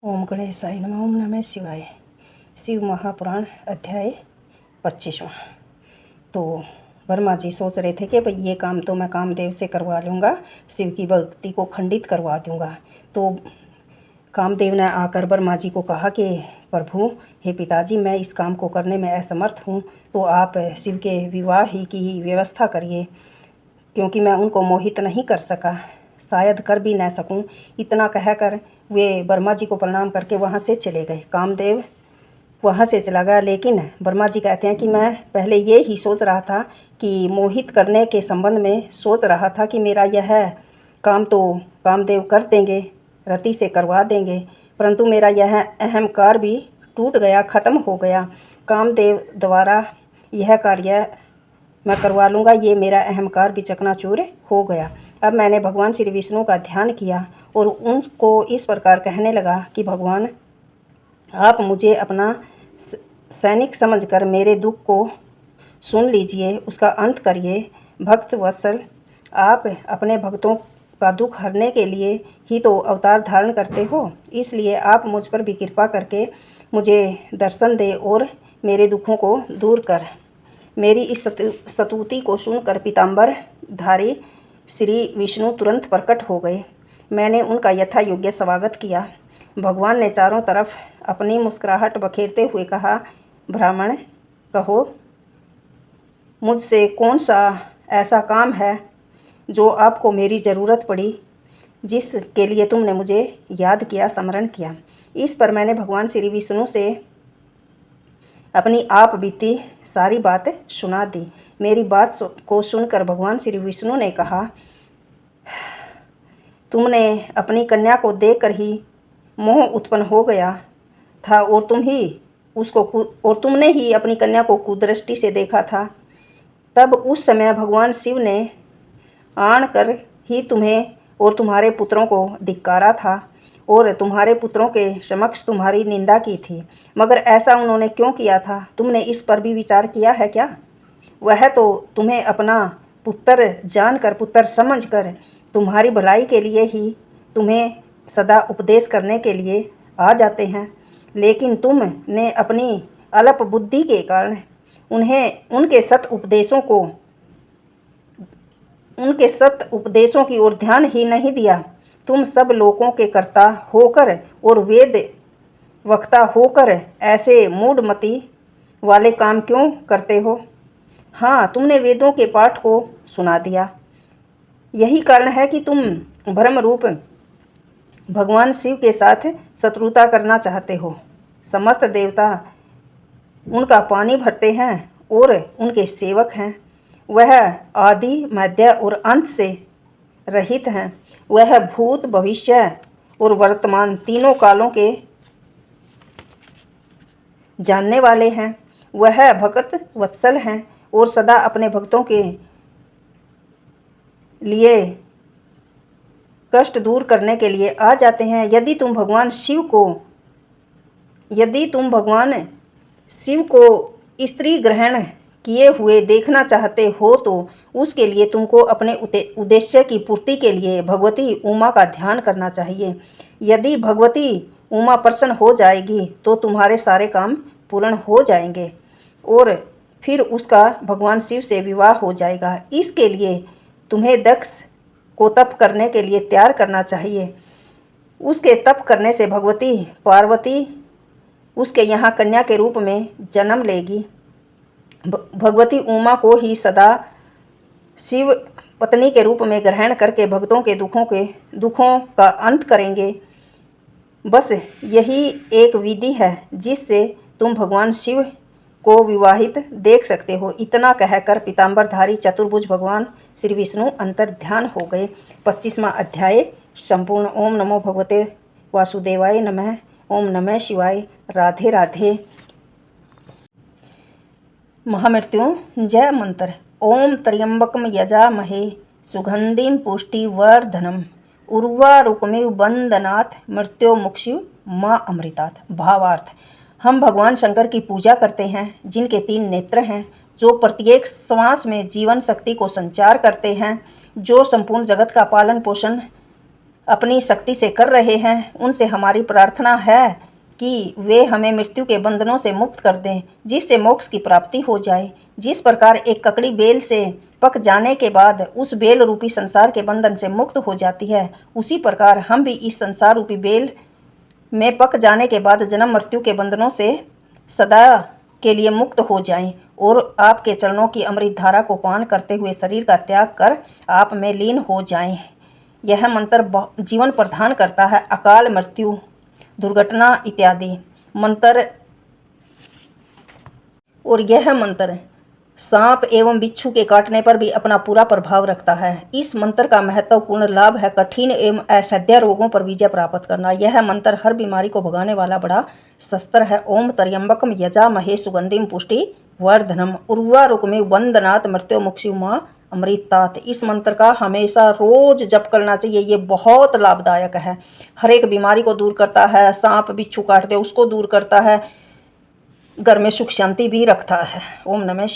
ओम गणेशाय नमः। ओम नमः शिवाय। शिव महापुराण अध्याय 25वां। तो वर्मा जी सोच रहे थे कि भाई ये काम तो मैं कामदेव से करवा लूँगा, शिव की भक्ति को खंडित करवा दूँगा। तो कामदेव ने आकर वर्मा जी को कहा कि प्रभु, हे पिताजी, मैं इस काम को करने में असमर्थ हूँ, तो आप शिव के विवाह ही की व्यवस्था करिए, क्योंकि मैं उनको मोहित नहीं कर सका, शायद कर भी न सकूं। इतना कहकर वे वर्मा जी को प्रणाम करके वहाँ से चले गए। कामदेव वहाँ से चला गया, लेकिन वर्मा जी कहते हैं कि मैं पहले ये ही सोच रहा था कि मोहित करने के संबंध में सोच रहा था कि मेरा यह काम तो कामदेव कर देंगे, रति से करवा देंगे, परंतु मेरा यह अहंकार भी टूट गया, ख़त्म हो गया। कामदेव द्वारा यह कार्य मैं करवा लूँगा, ये मेरा अहंकार भी चकनाचूर हो गया। अब मैंने भगवान श्री विष्णु का ध्यान किया और उनको इस प्रकार कहने लगा कि भगवान, आप मुझे अपना सैनिक समझकर मेरे दुख को सुन लीजिए, उसका अंत करिए। भक्त वत्सल, आप अपने भक्तों का दुख हरने के लिए ही तो अवतार धारण करते हो, इसलिए आप मुझ पर भी कृपा करके मुझे दर्शन दे और मेरे दुखों को दूर कर। मेरी इस स्तुति को सुनकर पीताम्बर धारी श्री विष्णु तुरंत प्रकट हो गए। मैंने उनका यथा योग्य स्वागत किया। भगवान ने चारों तरफ अपनी मुस्कुराहट बखेरते हुए कहा, ब्राह्मण, कहो, मुझसे कौन सा ऐसा काम है जो आपको मेरी ज़रूरत पड़ी, जिसके लिए तुमने मुझे याद किया, स्मरण किया। इस पर मैंने भगवान श्री विष्णु से अपनी आप बीती सारी बात सुना दी। मेरी बात को सुनकर भगवान श्री विष्णु ने कहा, तुमने अपनी कन्या को देखकर ही मोह उत्पन्न हो गया था और तुमने ही अपनी कन्या को कुदृष्टि से देखा था। तब उस समय भगवान शिव ने आन कर ही तुम्हें और तुम्हारे पुत्रों को धिक्कारा था और तुम्हारे पुत्रों के समक्ष तुम्हारी निंदा की थी। मगर ऐसा उन्होंने क्यों किया था, तुमने इस पर भी विचार किया है क्या? वह तो तुम्हें अपना पुत्र जानकर, पुत्र समझकर, तुम्हारी भलाई के लिए ही तुम्हें सदा उपदेश करने के लिए आ जाते हैं, लेकिन तुमने अपनी अल्प बुद्धि के कारण उनके सत उपदेशों की ओर ध्यान ही नहीं दिया। तुम सब लोगों के कर्ता होकर और वेद वक्ता होकर ऐसे मूढ़मति वाले काम क्यों करते हो? हाँ, तुमने वेदों के पाठ को सुना दिया। यही कारण है कि तुम भ्रम रूप भगवान शिव के साथ शत्रुता करना चाहते हो। समस्त देवता उनका पानी भरते हैं और उनके सेवक हैं। वह आदि, मध्य और अंत से रहित हैं। वह भूत, भविष्य और वर्तमान तीनों कालों के जानने वाले हैं। वह भक्त वत्सल हैं और सदा अपने भक्तों के लिए कष्ट दूर करने के लिए आ जाते हैं। यदि तुम भगवान शिव को स्त्री ग्रहण किए हुए देखना चाहते हो, तो उसके लिए तुमको अपने उद्देश्य की पूर्ति के लिए भगवती उमा का ध्यान करना चाहिए। यदि भगवती उमा प्रसन्न हो जाएगी तो तुम्हारे सारे काम पूर्ण हो जाएंगे और फिर उसका भगवान शिव से विवाह हो जाएगा। इसके लिए तुम्हें दक्ष को तप करने के लिए तैयार करना चाहिए। उसके तप करने से भगवती पार्वती उसके यहाँ कन्या के रूप में जन्म लेगी। भगवती उमा को ही सदा शिव पत्नी के रूप में ग्रहण करके भक्तों के दुखों का अंत करेंगे। बस यही एक विधि है जिससे तुम भगवान शिव को विवाहित देख सकते हो। इतना कहकर पीताम्बरधारी चतुर्भुज भगवान श्री विष्णु अंतर ध्यान हो गए। 25वां अध्याय संपूर्ण। ओम नमो भगवते वासुदेवाय नमः। ओम नमः शिवाय। राधे राधे। महामृत्युंजय मंत्र। ओम त्र्यंबकम यजामहे सुगंधिम पुष्टिवर्धनम उर्वारुकमिव बंदनाथ मृत्युमुक्षु माँ अमृतात्। भावार्थ। हम भगवान शंकर की पूजा करते हैं, जिनके 3 नेत्र हैं, जो प्रत्येक श्वास में जीवन शक्ति को संचार करते हैं, जो संपूर्ण जगत का पालन पोषण अपनी शक्ति से कर रहे हैं, उनसे हमारी प्रार्थना है कि वे हमें मृत्यु के बंधनों से मुक्त कर दें, जिससे मोक्ष की प्राप्ति हो जाए। जिस प्रकार एक ककड़ी बेल से पक जाने के बाद उस बेल रूपी संसार के बंधन से मुक्त हो जाती है, उसी प्रकार हम भी इस संसार रूपी बेल में पक जाने के बाद जन्म मृत्यु के बंधनों से सदा के लिए मुक्त हो जाएं और आपके चरणों की अमृत धारा को पान करते हुए शरीर का त्याग कर आप में लीन हो जाएं। यह मंत्र जीवन प्रदान करता है, अकाल मृत्यु, दुर्घटना इत्यादि मंत्र। और यह मंत्र सांप एवं बिच्छू के काटने पर भी अपना पूरा प्रभाव रखता है। इस मंत्र का महत्वपूर्ण लाभ है कठिन एवं असाध्य रोगों पर विजय प्राप्त करना। यह मंत्र हर बीमारी को भगाने वाला बड़ा शस्त्र है। ओम त्र्यंबकम यजामहे सुगंधिम पुष्टि वर्धनम उर्वारुकमिव वंदनात् मृत्युमुक्षिमा अमृतात्। इस मंत्र का हमेशा रोज जप करना चाहिए। ये बहुत लाभदायक है, हर एक बीमारी को दूर करता है। सांप बिच्छू काटते उसको दूर करता है, घर में सुख शांति भी रखता है। ओम नमः।